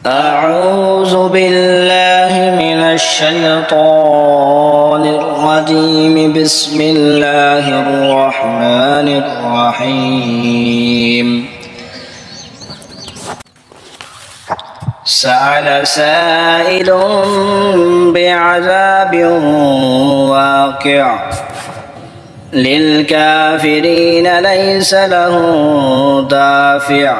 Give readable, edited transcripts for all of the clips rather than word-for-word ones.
أعوذ بالله من الشيطان الرجيم. بسم الله الرحمن الرحيم. سأل سائل بعذاب واقع للكافرين ليس له دافع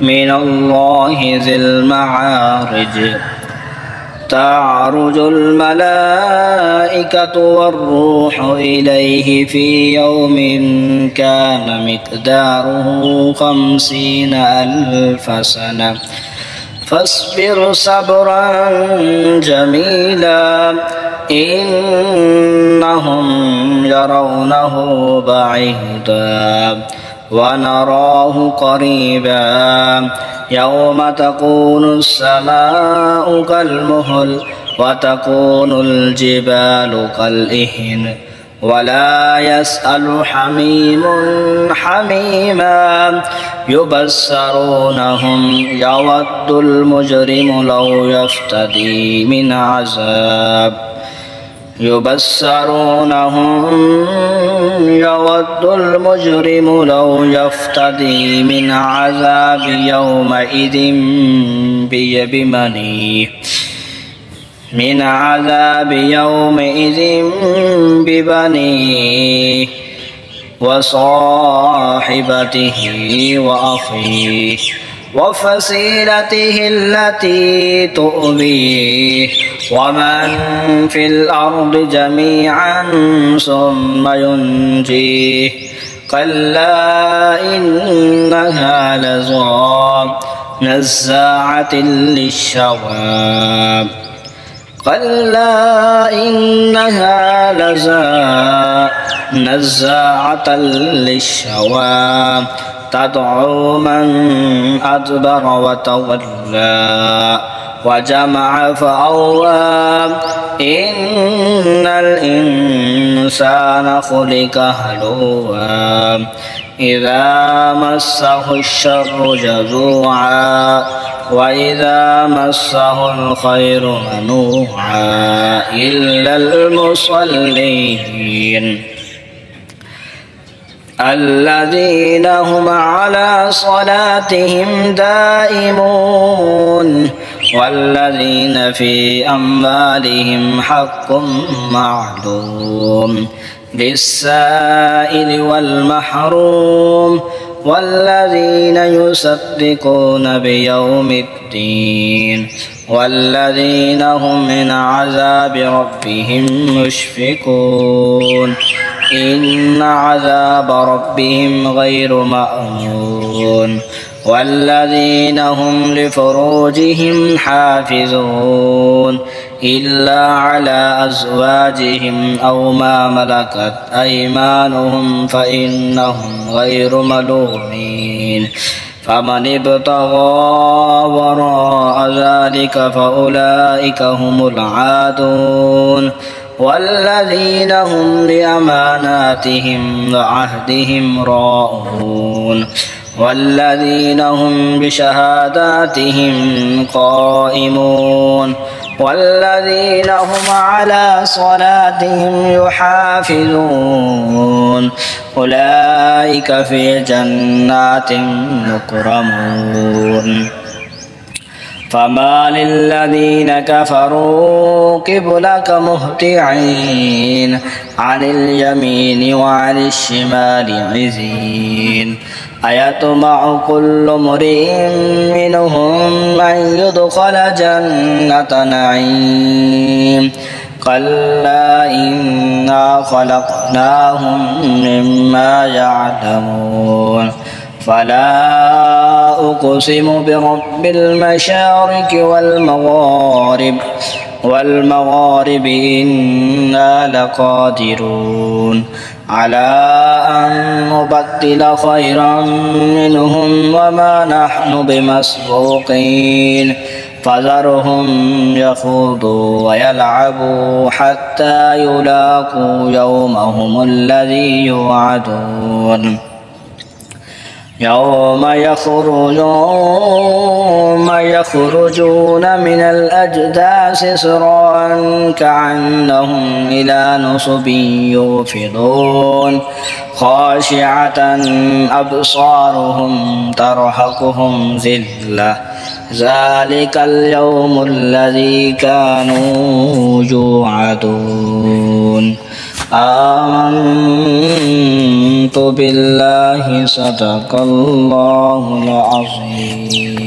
من الله ذي المعارج. تعرج الملائكة والروح إليه في يوم كان مقداره 50,000 سنة فاصبر صبرا جميلا إنهم يرونه بعيدا ونراه قريبا يوم تكون السماء كالمهل وتكون الجبال كالإهن ولا يسأل حميم حميما يبصرونهم يود المجرم لو يفتدي من عذاب يود المجرم لو يفتدي من عذاب يومئذ ببنيه وصاحبته وأخيه وفصيلته التي تؤويه ومن في الأرض جميعا ثم ينجيه كلا إنها لظى نزاعة للشوى نزاعة للشوى تدعو من أدبر وتولى وجمع فأوى إن الإنسان خلق هلوعا إذا مسه الشر جزوعا وإذا مسه الخير منوعا إلا المصلين الذين هم على صلاتهم دائمون والذين في أموالهم حق معلوم للسائل والمحروم والذين يصدقون بيوم الدين والذين هم من عذاب ربهم مشفقون إن عذاب ربهم غير مأمون والذين هم لفروجهم حافظون إلا على أزواجهم أو ما ملكت أيمانهم فإنهم غير ملومين فمن ابتغى وراء ذلك فأولئك هم العادون والذين هم لأماناتهم وعهدهم راعون والذين هم بشهاداتهم قائمون والذين هم على صلاتهم يحافظون أولئك في جنات مكرمون فما للذين كفروا قبلك مهطعين عن اليمين وعن الشمال عزين أيطمع كل امرئ منهم أن يدخل جنة نعيم كلا إنا خلقناهم مما يعلمون فلا أقسم برب المشارق والمغارب إنا لقادرون على أن نبدل خيرا منهم وما نحن بمسبوقين فذرهم يخوضوا ويلعبوا حتى يلاقوا يومهم الذي يوعدون يوم يخرجون من الأجداث سراعا كأنهم إلى نصب يوفضون خاشعة أبصارهم ترهقهم ذلة ذلك اليوم الذي كانوا يوعدون آمنت بالله صدق الله العظيم.